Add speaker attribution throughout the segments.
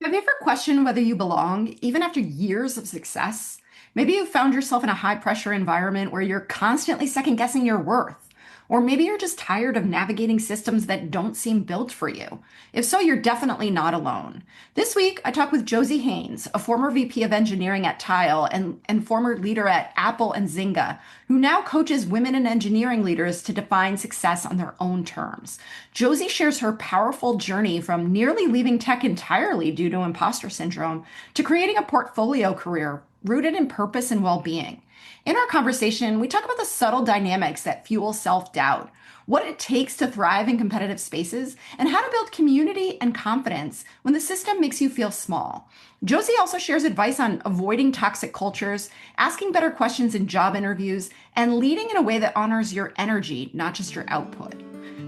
Speaker 1: Have you ever questioned whether you belong, even after years of success? Maybe you found yourself in a high pressure environment where you're constantly second guessing your worth. Or maybe you're just tired of navigating systems that don't seem built for you. If so, you're definitely not alone. This week, I talked with Jossie Haines, a former VP of engineering at Tile and former leader at Apple and Zynga, who now coaches women in engineering leaders to define success on their own terms. Jossie shares her powerful journey from nearly leaving tech entirely due to imposter syndrome to creating a portfolio career rooted in purpose and well being. In our conversation, we talk about the subtle dynamics that fuel self doubt, what it takes to thrive in competitive spaces, and how to build community and confidence when the system makes you feel small. Jossie also shares advice on avoiding toxic cultures, asking better questions in job interviews, and leading in a way that honors your energy, not just your output.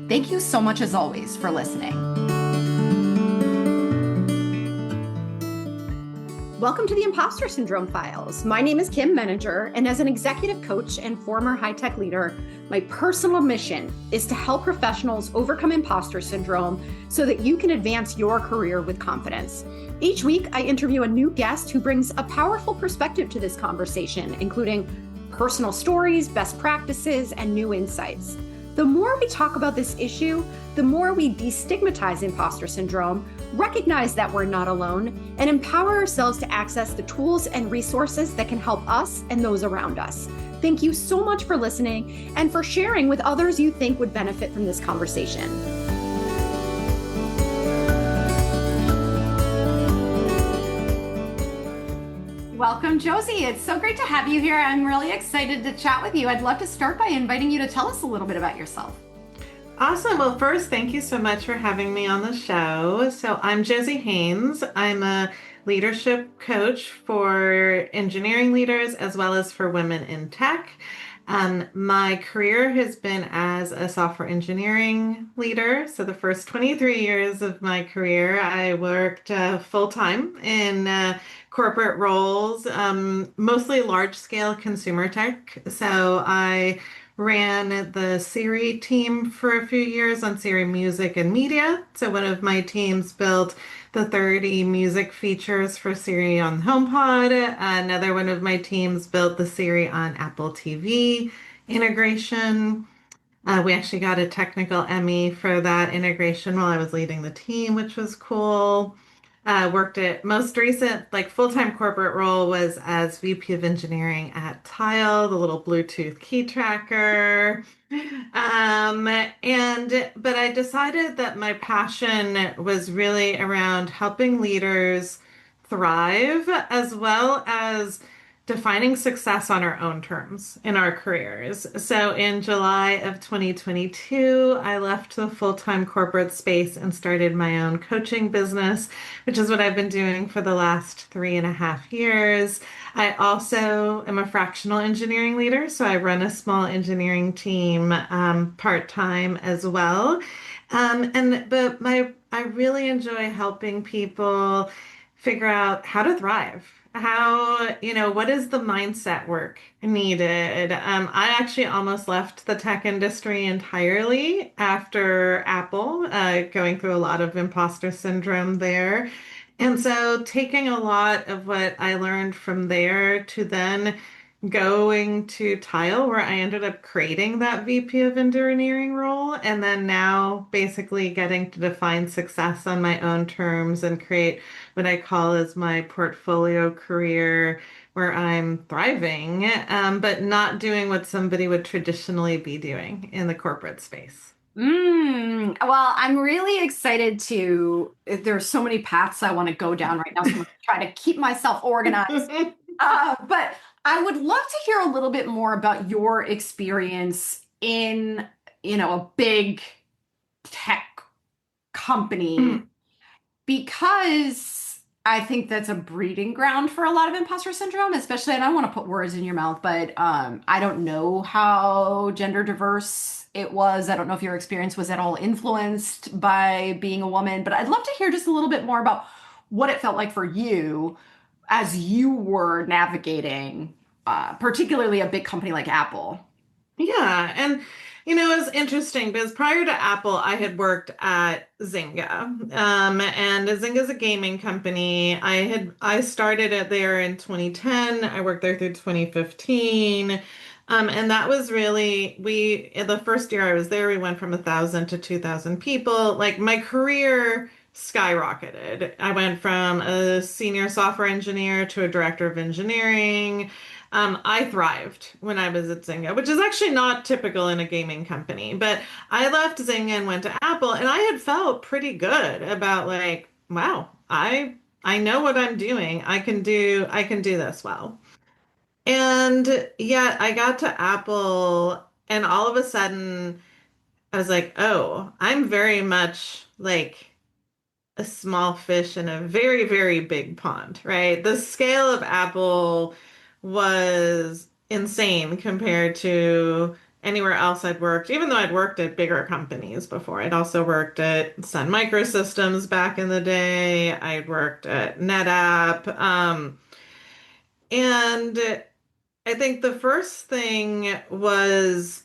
Speaker 1: Thank you so much, as always, for listening. Welcome to the Impostor Syndrome Files. My name is Kim Meninger, and as an executive coach and former high-tech leader, my personal mission is to help professionals overcome imposter syndrome so that you can advance your career with confidence. Each week, I interview a new guest who brings a powerful perspective to this conversation, including personal stories, best practices, and new insights. The more we talk about this issue, the more we destigmatize imposter syndrome, recognize that we're not alone, and empower ourselves to access the tools and resources that can help us and those around us. Thank you so much for listening and for sharing with others you think would benefit from this conversation. Welcome, Jossie. It's so great to have you here. I'm really excited to chat with you. I'd love to start by inviting you to tell us a little bit about yourself.
Speaker 2: Awesome. Well, first, thank you so much for having me on the show. So I'm Jossie Haines. I'm a leadership coach for engineering leaders as well as for women in tech. My career has been as a software engineering leader. So the first 23 years of my career, I worked full-time in corporate roles, mostly large-scale consumer tech. So I ran the Siri team for a few years on Siri Music and Media. So one of my teams built the 30 music features for Siri on HomePod. Another one of my teams built the Siri on Apple TV integration. We actually got a technical Emmy for that integration while I was leading the team, which was cool. Worked at most recent, like full-time corporate role was as VP of engineering at Tile, the little Bluetooth key tracker. But I decided that my passion was really around helping leaders thrive as well as defining success on our own terms in our careers. So in July of 2022, I left the full-time corporate space and started my own coaching business, which is what I've been doing for the last 3.5 years. I also am a fractional engineering leader, so I run a small engineering team part-time as well. I really enjoy helping people figure out how to thrive. What is the mindset work needed? I actually almost left the tech industry entirely after Apple, going through a lot of imposter syndrome there. And so taking a lot of what I learned from there to then going to Tile, where I ended up creating that VP of engineering role, and then now basically getting to define success on my own terms and create what I call as my portfolio career, where I'm thriving, but not doing what somebody would traditionally be doing in the corporate space.
Speaker 1: Well, I'm really excited there's so many paths I want to go down right now, so I'm going to try to keep myself organized. But I would love to hear a little bit more about your experience in, a big tech company, because I think that's a breeding ground for a lot of imposter syndrome, especially, and I don't want to put words in your mouth, but I don't know how gender diverse it was. I don't know if your experience was at all influenced by being a woman, but I'd love to hear just a little bit more about what it felt like for you as you were navigating, particularly a big company like Apple.
Speaker 2: Yeah, and It was interesting because prior to Apple, I had worked at Zynga, and Zynga's a gaming company. I started it there in 2010. I worked there through 2015, and that was really we. In the first year I was there, we went from 1,000 to 2,000 people. Like my career skyrocketed. I went from a senior software engineer to a director of engineering. I thrived when I was at Zynga, which is actually not typical in a gaming company. But I left Zynga and went to Apple, and I had felt pretty good about like, wow, I know what I'm doing. I can do this well. And yet I got to Apple, and all of a sudden I was like, oh, I'm very much like a small fish in a very, very big pond, right? The scale of Apple was insane compared to anywhere else I'd worked, even though I'd worked at bigger companies before. I'd also worked at Sun Microsystems back in the day. I'd worked at NetApp. And I think the first thing was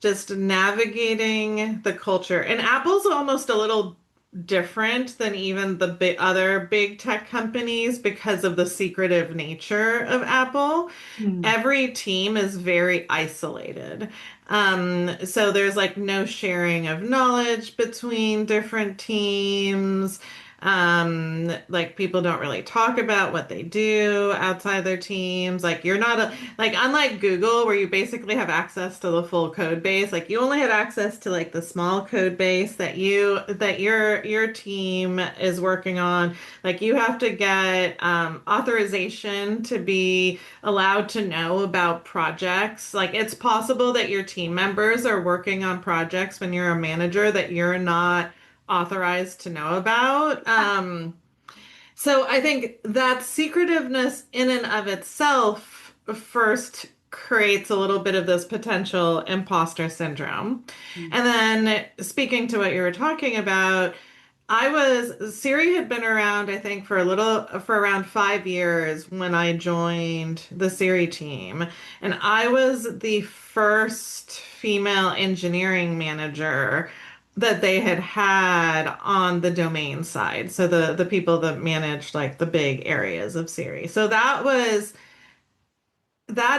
Speaker 2: just navigating the culture. And Apple's almost a little different than even the other big tech companies because of the secretive nature of Apple.
Speaker 1: Hmm.
Speaker 2: Every team is very isolated. So there's like no sharing of knowledge between different teams. Like people don't really talk about what they do outside their teams. Like you're not like unlike Google where you basically have access to the full code base, like you only have access to like the small code base that your team is working on. Like you have to get authorization to be allowed to know about projects. Like it's possible that your team members are working on projects when you're a manager that you're not authorized to know about. So I think that secretiveness in and of itself first creates a little bit of this potential imposter syndrome. And then speaking to what you were talking about, Siri had been around, I think, for around 5 years when I joined the Siri team. And I was the first female engineering manager that they had had on the domain side. So the people that managed like the big areas of Siri. So that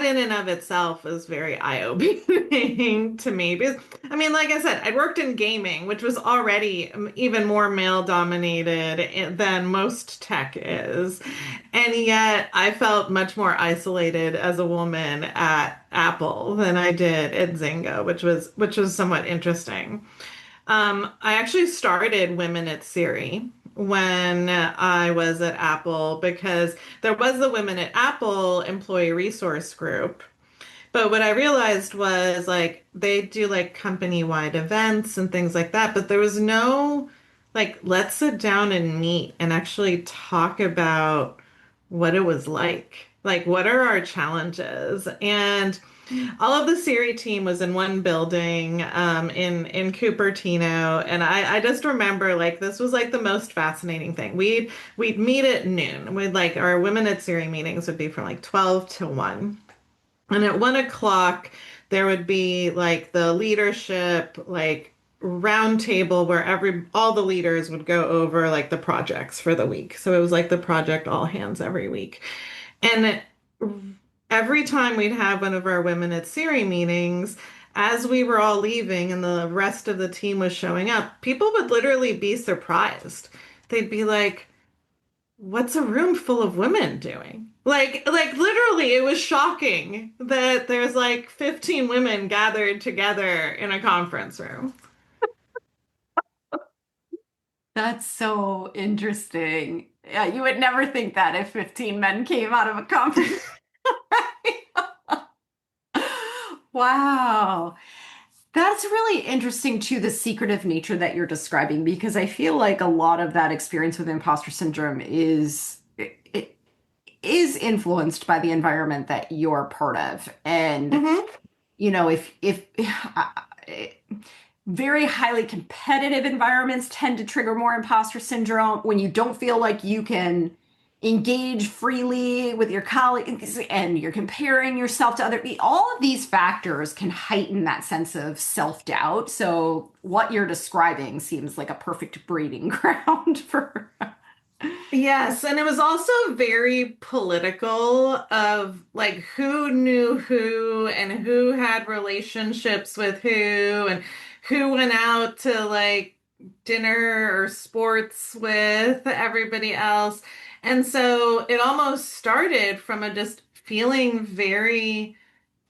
Speaker 2: in and of itself is very eye-opening to me. Because, I mean, like I said, I'd worked in gaming, which was already even more male-dominated than most tech is. And yet I felt much more isolated as a woman at Apple than I did at Zynga, which was somewhat interesting. I actually started Women at Siri when I was at Apple because there was the Women at Apple employee resource group. But what I realized was like they do like company-wide events and things like that, but there was no like let's sit down and meet and actually talk about what it was like. Like what are our challenges? And all of the Siri team was in one building in Cupertino, and I just remember like this was like the most fascinating thing. We'd meet at noon. We'd like our Women at Siri meetings would be from like 12 to 1. And at 1 o'clock, there would be like the leadership, like round table where all the leaders would go over like the projects for the week. So it was like the project all hands every week. And every time we'd have one of our Women at Siri meetings, as we were all leaving and the rest of the team was showing up, people would literally be surprised. They'd be like, what's a room full of women doing? Like literally, it was shocking that there's like 15 women gathered together in a conference room.
Speaker 1: That's so interesting. Yeah, you would never think that if 15 men came out of a conference. Wow. That's really interesting too, the secretive nature that you're describing, because I feel like a lot of that experience with imposter syndrome it is influenced by the environment that you're part of. And,
Speaker 2: Hmm.
Speaker 1: if very highly competitive environments tend to trigger more imposter syndrome when you don't feel like you can engage freely with your colleagues and you're comparing yourself to other people. All of these factors can heighten that sense of self-doubt. So what you're describing seems like a perfect breeding ground for.
Speaker 2: Yes, and it was also very political of like who knew who and who had relationships with who and who went out to like dinner or sports with everybody else. And so it almost started from a just feeling very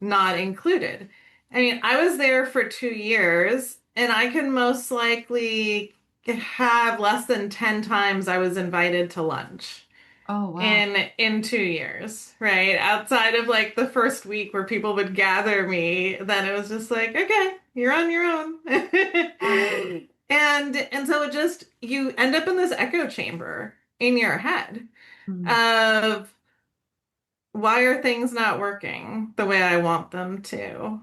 Speaker 2: not included. I mean, I was there for 2 years, and I can most likely have less than 10 times I was invited to lunch
Speaker 1: Oh, wow.
Speaker 2: in 2 years, right? Outside of like the first week where people would gather me, then it was just like, okay, you're on your own. And so it just you end up in this echo chamber in your head
Speaker 1: Hmm.
Speaker 2: of why are things not working the way I want them to?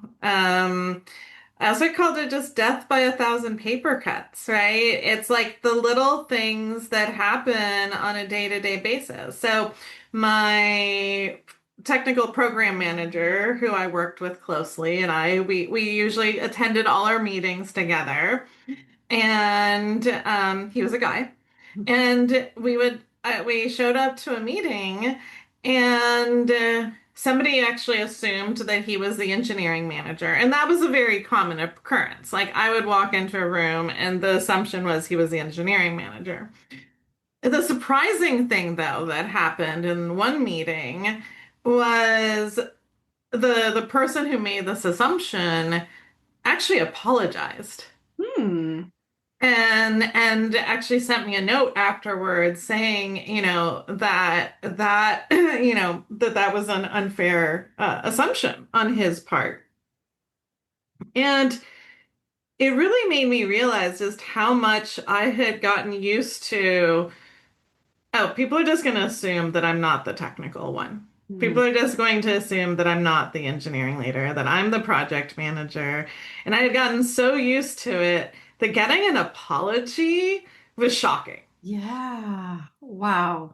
Speaker 2: I also called it just death by a thousand paper cuts, right? It's like the little things that happen on a day-to-day basis. So my technical program manager, who I worked with closely, and we usually attended all our meetings together. And he was a guy. And we showed up to a meeting, and somebody actually assumed that he was the engineering manager. And that was a very common occurrence. Like I would walk into a room, and the assumption was he was the engineering manager. The surprising thing, though, that happened in one meeting was the person who made this assumption actually apologized
Speaker 1: Hmm.
Speaker 2: and actually sent me a note afterwards saying, that was an unfair assumption on his part. And it really made me realize just how much I had gotten used to. Oh, people are just going to assume that I'm not the technical one.
Speaker 1: Hmm.
Speaker 2: People are just going to assume that I'm not the engineering leader, that I'm the project manager. And I had gotten so used to it that getting an apology was shocking.
Speaker 1: Yeah. Wow.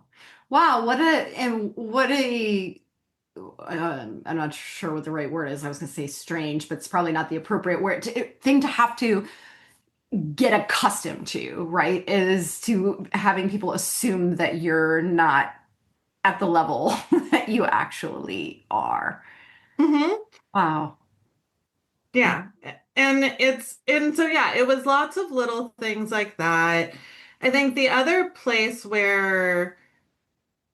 Speaker 1: Wow. I'm not sure what the right word is. I was going to say strange, but it's probably not the appropriate thing to have to get accustomed to, right? Is to having people assume that you're not at the level that you actually are.
Speaker 2: Hmm.
Speaker 1: Wow.
Speaker 2: Yeah. And so yeah, it was lots of little things like that. I think the other place where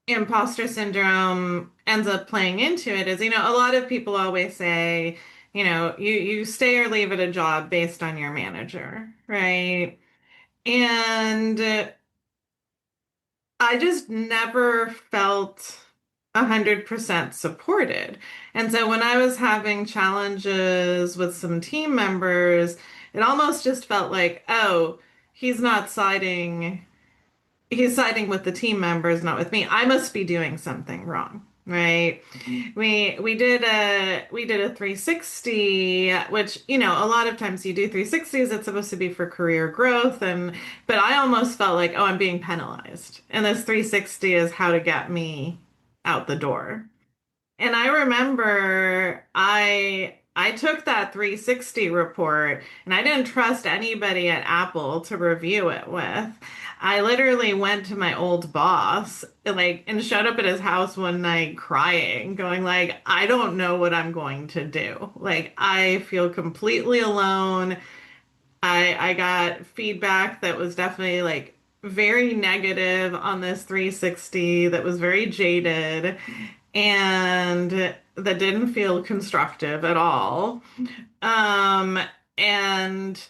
Speaker 2: imposter syndrome ends up playing into it is, a lot of people always say, you stay or leave at a job based on your manager, right? And I just never felt 100% supported. And so when I was having challenges with some team members, it almost just felt like, oh, he's not siding he's siding with the team members, not with me. I must be doing something wrong, right? We did a 360, which a lot of times you do 360s. It's supposed to be for career growth, but I almost felt like, oh, I'm being penalized, and this 360 is how to get me out the door. And I remember I took that 360 report and I didn't trust anybody at Apple to review it with. I literally went to my old boss and showed up at his house one night crying, going like, I don't know what I'm going to do. Like I feel completely alone. I got feedback that was definitely like very negative on this 360 that was very jaded and that didn't feel constructive at all. Um, and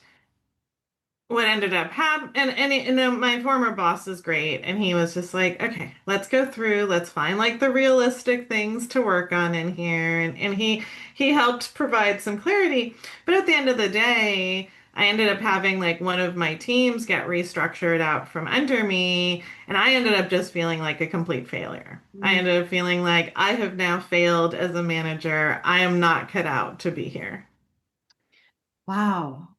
Speaker 2: what ended up happening, my former boss is great, and he was just like, okay, let's go through, let's find like the realistic things to work on in here, and he helped provide some clarity. But at the end of the day, I ended up having like one of my teams get restructured out from under me, and I ended up just feeling like a complete failure. I
Speaker 1: Mm.
Speaker 2: ended up feeling like I have now failed as a manager. I am not cut out to be here.
Speaker 1: Wow.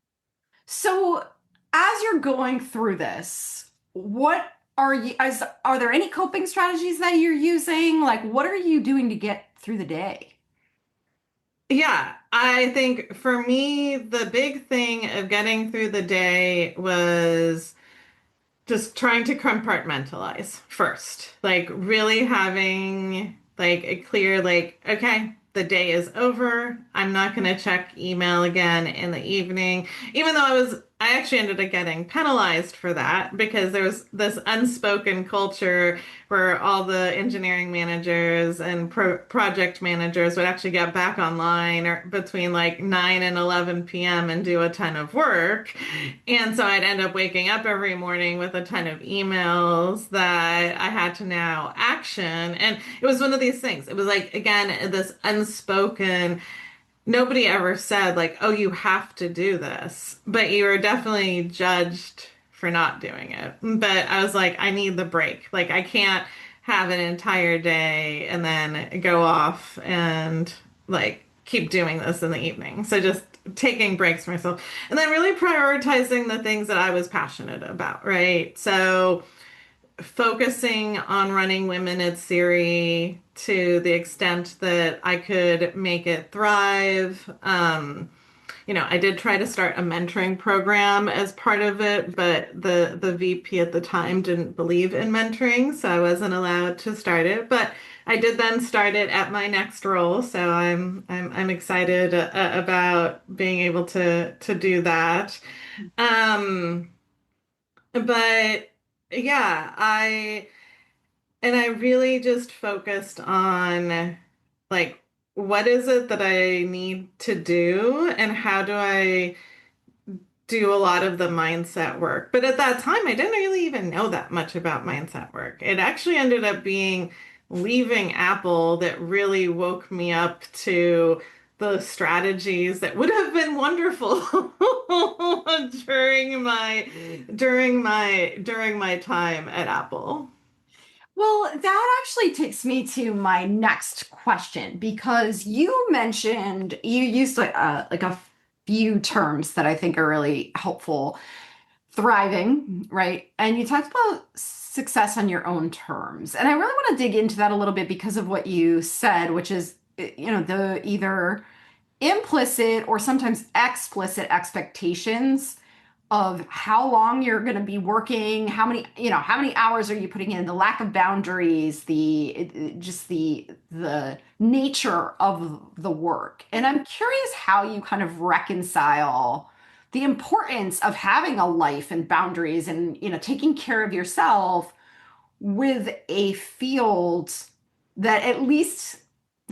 Speaker 1: So, as you're going through this, what are there any coping strategies that you're using? Like, what are you doing to get through the day?
Speaker 2: Yeah, I think for me, the big thing of getting through the day was just trying to compartmentalize first, like really having like a clear, like, okay, the day is over. I'm not going to check email again in the evening, even though I actually ended up getting penalized for that because there was this unspoken culture where all the engineering managers and project managers would actually get back online or between like 9 and 11 p.m. and do a ton of work. And so I'd end up waking up every morning with a ton of emails that I had to now action. And it was one of these things. It was like, again, this unspoken, nobody ever said, like, oh, you have to do this, but you were definitely judged for not doing it. But I was like, I need the break. Like, I can't have an entire day and then go off and like keep doing this in the evening. So just taking breaks for myself and then really prioritizing the things that I was passionate about, right? So focusing on running Women at Siri to the extent that I could make it thrive. I did try to start a mentoring program as part of it, but the VP at the time didn't believe in mentoring, so I wasn't allowed to start it. But I did then start it at my next role, so I'm excited about being able to do that. Um, but yeah, I really just focused on like what is it that I need to do and how do I do a lot of the mindset work. But at that time, I didn't really even know that much about mindset work. It actually ended up being leaving Apple that really woke me up to the strategies that would have been wonderful during my time at Apple.
Speaker 1: Well, that actually takes me to my next question because you mentioned you used like a few terms that I think are really helpful. Thriving, right? And you talked about success on your own terms. And I really want to dig into that a little bit because of what you said, which is, the either implicit or sometimes explicit expectations of how long you're going to be working, how many hours are you putting in, the lack of boundaries, just the nature of the work. And I'm curious how you kind of reconcile the importance of having a life and boundaries and taking care of yourself with a field that at least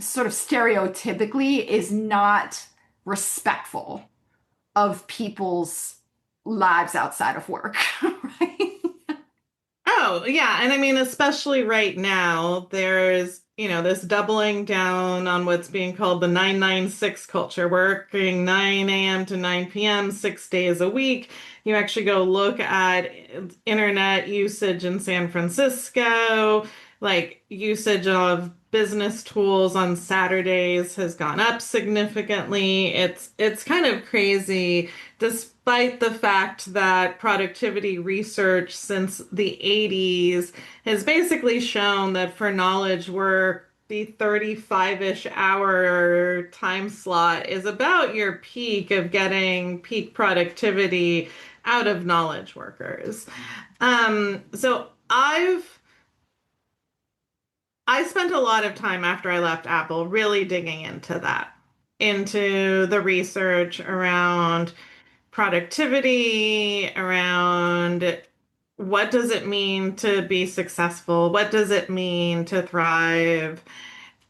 Speaker 1: sort of stereotypically is not respectful of people's lives outside of work, right?
Speaker 2: Oh, yeah. And I mean, especially right now, there's, this doubling down on what's being called the 996 culture, working 9 a.m. to 9 p.m., 6 days a week. You actually go look at internet usage in San Francisco, like usage of business tools on Saturdays has gone up significantly. It's kind of crazy despite the fact that productivity research since the 80s has basically shown that for knowledge work, the 35-ish hour time slot is about your peak of getting peak productivity out of knowledge workers. So I spent a lot of time after I left Apple really digging into that, into the research around productivity, around what does it mean to be successful? What does it mean to thrive?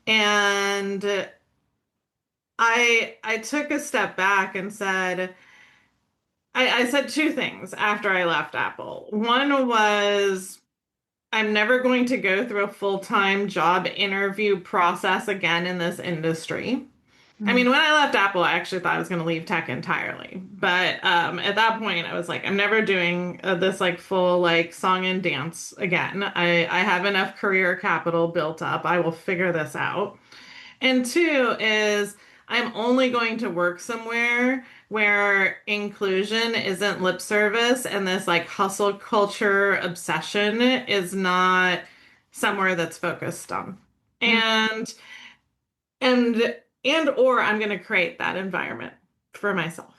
Speaker 2: And I took a step back and I said two things after I left Apple. One was I'm never going to go through a full-time job interview process again in this industry. I mean, when I left Apple, I actually thought I was going to leave tech entirely. But at that point, I was like, I'm never doing this like full like song and dance again. I have enough career capital built up. I will figure this out. And two is I'm only going to work somewhere where inclusion isn't lip service and this like hustle culture obsession is not somewhere that's focused on.
Speaker 1: Mm.
Speaker 2: And and and or I'm going to create that environment for myself.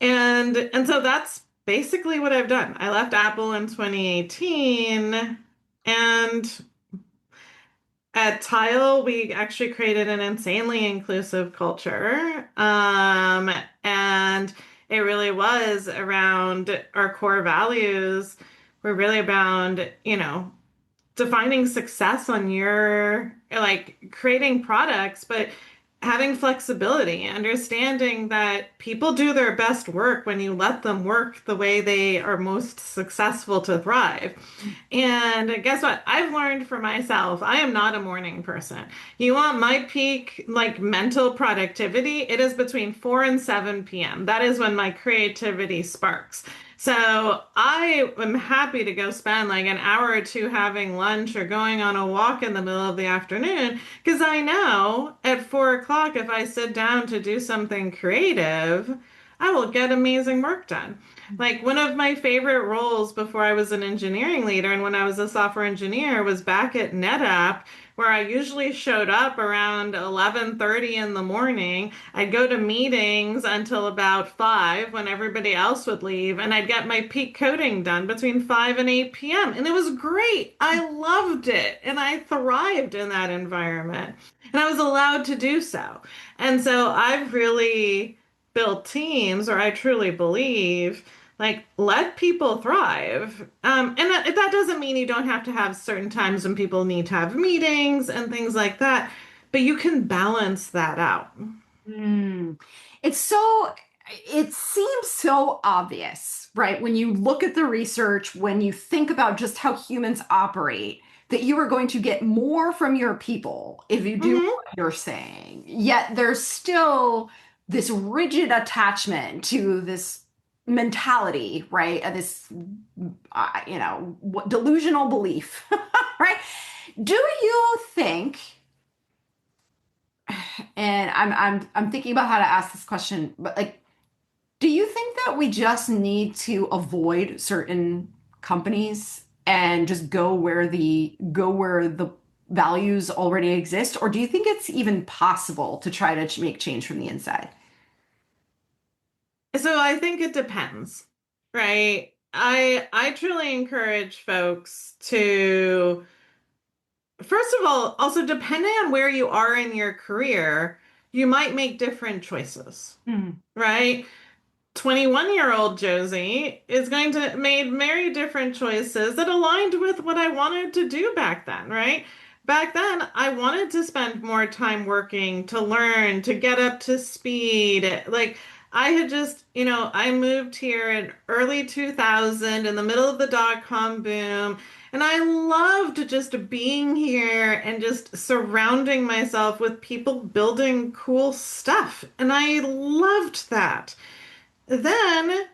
Speaker 2: And so that's basically what I've done. I left Apple in 2018, and at Tile, we actually created an insanely inclusive culture. And it really was around our core values. We're really around, defining success on your like creating products, but having flexibility, understanding that people do their best work when you let them work the way they are most successful to thrive. And guess what? I've learned for myself, I am not a morning person. You want my peak, like mental productivity? It is between 4 and 7 p.m. That is when my creativity sparks. So I am happy to go spend like an hour or two having lunch or going on a walk in the middle of the afternoon because I know at 4 o'clock, if I sit down to do something creative, I will get amazing work done. Like one of my favorite roles before I was an engineering leader and when I was a software engineer was back at NetApp, where I usually showed up around 11:30 in the morning. I'd go to meetings until about 5 when everybody else would leave, and I'd get my peak coding done between 5 and 8 p.m. And it was great. I loved it, and I thrived in that environment. And I was allowed to do so. And so I've really built teams, or I truly believe like, let people thrive. And that doesn't mean you don't have to have certain times when people need to have meetings and things like that, but you can balance that out.
Speaker 1: Mm. It's so, it seems so obvious, right? When you look at the research, when you think about just how humans operate, that you are going to get more from your people if you do
Speaker 2: Hmm.
Speaker 1: what you're saying. Yet there's still this rigid attachment to this mentality, right? This, delusional belief, right? Do you think, and I'm thinking about how to ask this question, but like, do you think that we just need to avoid certain companies and just go where the values already exist, or do you think it's even possible to try to make change from the inside?
Speaker 2: So I think it depends, right? I truly encourage folks to, first of all, also depending on where you are in your career, you might make different choices,
Speaker 1: Hmm.
Speaker 2: right? 21-year-old Josie is going to made very different choices that aligned with what I wanted to do back then, right? Back then, I wanted to spend more time working, to learn, to get up to speed. Like I had just, I moved here in early 2000 in the middle of the dot-com boom, and I loved just being here and just surrounding myself with people building cool stuff. And I loved that. Then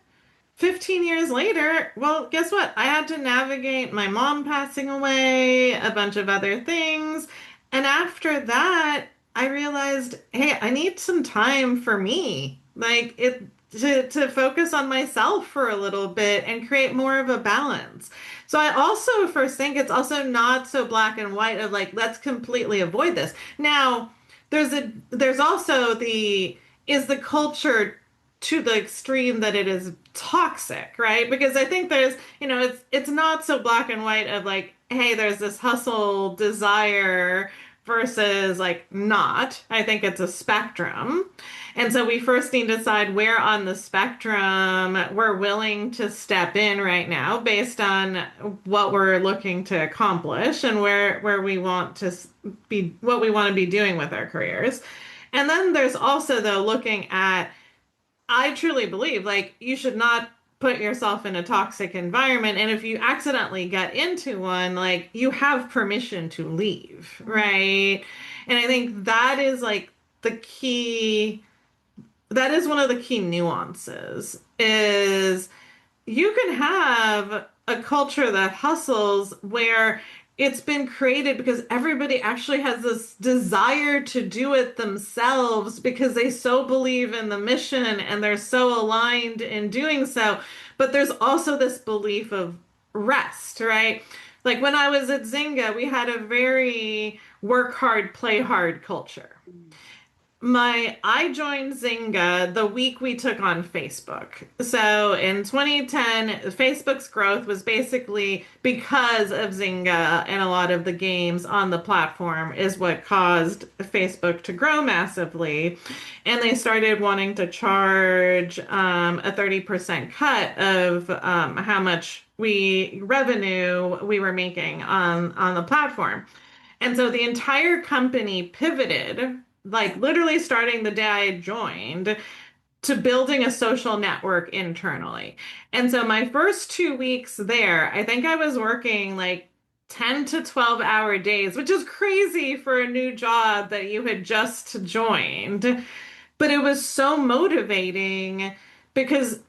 Speaker 2: 15 years later, well, guess what? I had to navigate my mom passing away, a bunch of other things. And after that, I realized, hey, I need some time for me. Like it to focus on myself for a little bit and create more of a balance. So I also first think it's also not so black and white of like, let's completely avoid this. Now, there's also the is the culture to the extreme that it is toxic, right? Because I think there's, it's not so black and white of like, hey, there's this hustle desire versus like not. I think it's a spectrum. And so we first need to decide where on the spectrum we're willing to step in right now based on what we're looking to accomplish and where we want to be, what we want to be doing with our careers. And then there's also though looking at I truly believe like you should not put yourself in a toxic environment. And if you accidentally get into one, like you have permission to leave, right? And I think that is like the key, that is one of the key nuances is you can have a culture that hustles where it's been created because everybody actually has this desire to do it themselves because they so believe in the mission and they're so aligned in doing so. But there's also this belief of rest, right? Like when I was at Zynga, we had a very work hard, play hard culture. I joined Zynga the week we took on Facebook. So in 2010, Facebook's growth was basically because of Zynga, and a lot of the games on the platform is what caused Facebook to grow massively. And they started wanting to charge a 30% cut of how much revenue we were making on the platform. And so the entire company pivoted, like literally starting the day I joined, to building a social network internally. And so my first 2 weeks there, I think I was working like 10 to 12-hour days, which is crazy for a new job that you had just joined. But it was so motivating because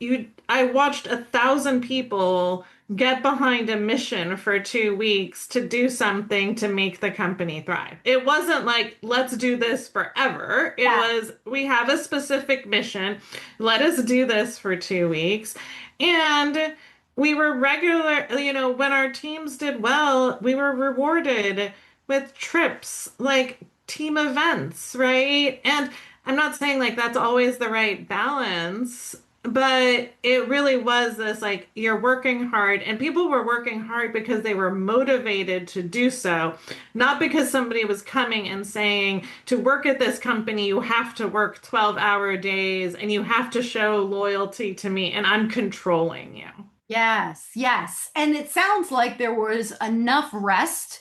Speaker 2: I watched 1,000 people get behind a mission for 2 weeks to do something to make the company thrive. It wasn't like, let's do this forever. It
Speaker 1: Yeah.
Speaker 2: was, we have a specific mission. Let us do this for 2 weeks. And we were regular, when our teams did well, we were rewarded with trips, like team events, right? And I'm not saying like that's always the right balance, but it really was this like you're working hard, and people were working hard because they were motivated to do so, not because somebody was coming and saying to work at this company, you have to work 12-hour days and you have to show loyalty to me, and I'm controlling you.
Speaker 1: Yes, yes. And it sounds like there was enough rest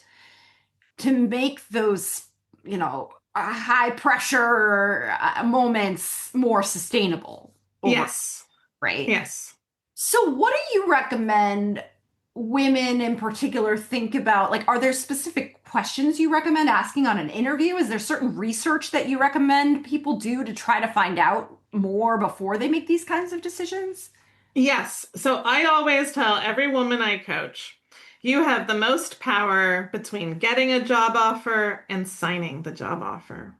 Speaker 1: to make those, high pressure moments more sustainable over,
Speaker 2: Yes.
Speaker 1: right?
Speaker 2: Yes.
Speaker 1: So, what do you recommend women in particular think about? Like, are there specific questions you recommend asking on an interview? Is there certain research that you recommend people do to try to find out more before they make these kinds of decisions?
Speaker 2: Yes. So I always tell every woman I coach, you have the most power between getting a job offer and signing the job offer.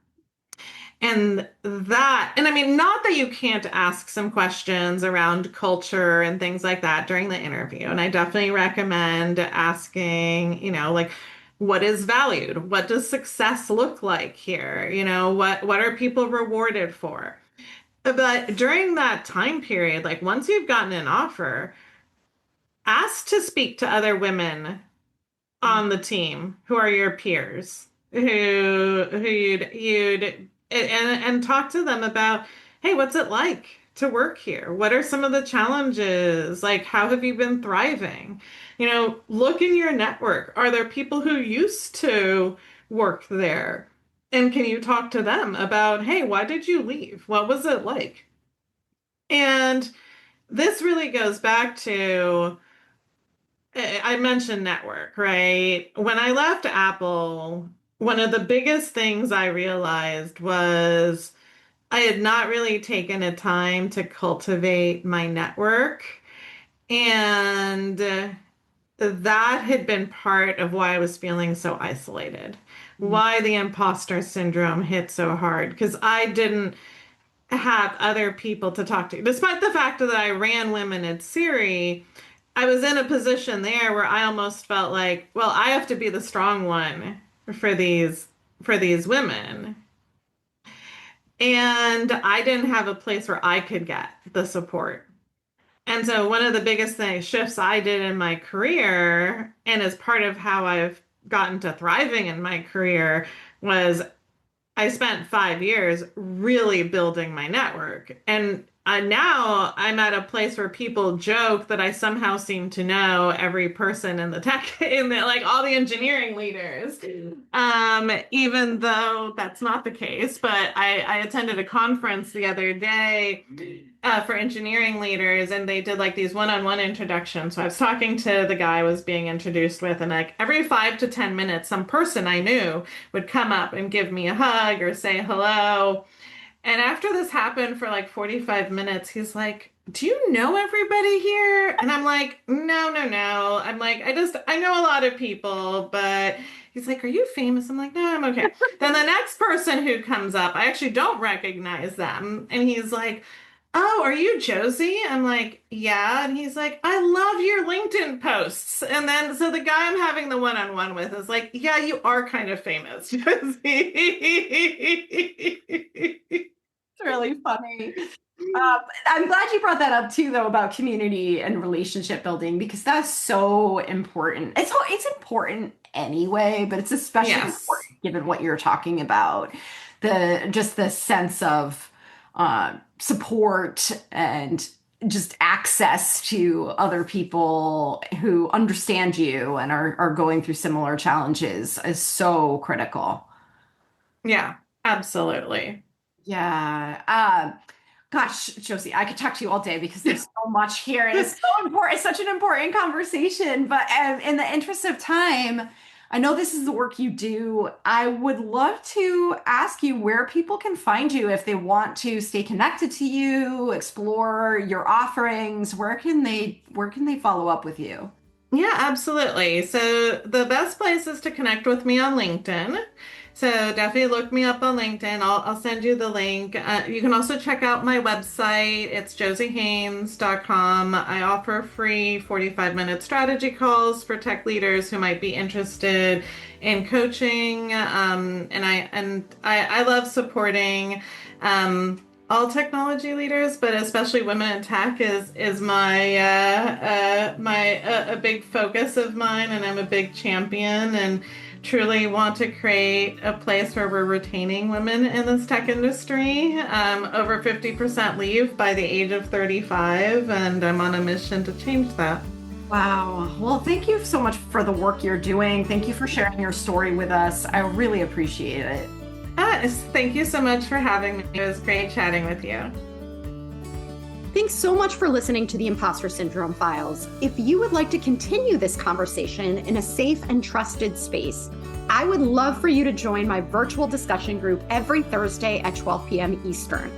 Speaker 2: And I mean, not that you can't ask some questions around culture and things like that during the interview. And I definitely recommend asking, like, what is valued? What does success look like here? What are people rewarded for? But during that time period, like once you've gotten an offer, ask to speak to other women on the team who are your peers, who you'd and talk to them about, hey, what's it like to work here? What are some of the challenges? Like, how have you been thriving? Look in your network. Are there people who used to work there? And can you talk to them about, hey, why did you leave? What was it like? And this really goes back to I mentioned network, right? When I left Apple, one of the biggest things I realized was I had not really taken a time to cultivate my network. And that had been part of why I was feeling so isolated, why the imposter syndrome hit so hard, because I didn't have other people to talk to. Despite the fact that I ran women at Siri, I was in a position there where I almost felt like, well, I have to be the strong one for these women. And I didn't have a place where I could get the support. And so one of the biggest shifts I did in my career, and as part of how I've gotten to thriving in my career, was I spent 5 years really building my network. And now I'm at a place where people joke that I somehow seem to know every person in the tech, like all the engineering leaders. Even though that's not the case. But I attended a conference the other day for engineering leaders, and they did like these one-on-one introductions. So I was talking to the guy I was being introduced with, and like every 5 to 10 minutes, some person I knew would come up and give me a hug or say hello. And after this happened for like 45 minutes, he's like, do you know everybody here? And I'm like, no, no, no. I'm like, I know a lot of people, but he's like, are you famous? I'm like, no, I'm okay. Then the next person who comes up, I actually don't recognize them. And he's like, oh, are you Josie? I'm like, yeah. And he's like, I love your LinkedIn posts. And then, so the guy I'm having the one-on-one with is like, yeah, you are kind of famous, Josie.
Speaker 1: It's really funny. I'm glad you brought that up too, though, about community and relationship building, because that's so important. It's important anyway, but it's especially
Speaker 2: Yes.
Speaker 1: important given what you're talking about. The sense of support and just access to other people who understand you and are going through similar challenges is so critical.
Speaker 2: Yeah, absolutely.
Speaker 1: Yeah. Gosh, Josie, I could talk to you all day because there's so much here. And it's so important. It's such an important conversation. But in the interest of time, I know this is the work you do. I would love to ask you where people can find you if they want to stay connected to you, explore your offerings. Where can they follow up with you?
Speaker 2: Yeah, absolutely. So the best place is to connect with me on LinkedIn. So definitely look me up on LinkedIn. I'll send you the link. You can also check out my website. It's josiehaines.com. I offer free 45-minute strategy calls for tech leaders who might be interested in coaching. And I love supporting all technology leaders, but especially women in tech is my a big focus of mine, and I'm a big champion and truly want to create a place where we're retaining women in this tech industry. Over 50% leave by the age of 35, and I'm on a mission to change that.
Speaker 1: Wow. Well, thank you so much for the work you're doing. Thank you for sharing your story with us. I really appreciate it.
Speaker 2: Thank you so much for having me. It was great chatting with you.
Speaker 3: Thanks so much for listening to the Impostor Syndrome Files. If you would like to continue this conversation in a safe and trusted space, I would love for you to join my virtual discussion group every Thursday at 12 p.m. Eastern.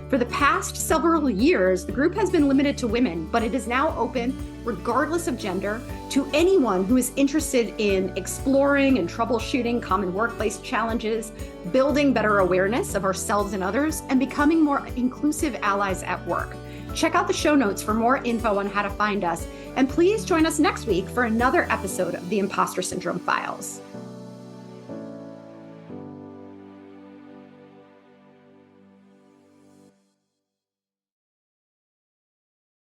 Speaker 3: For the past several years, the group has been limited to women, but it is now open, regardless of gender, to anyone who is interested in exploring and troubleshooting common workplace challenges, building better awareness of ourselves and others, and becoming more inclusive allies at work. Check out the show notes for more info on how to find us, and please join us next week for another episode of the Impostor Syndrome Files.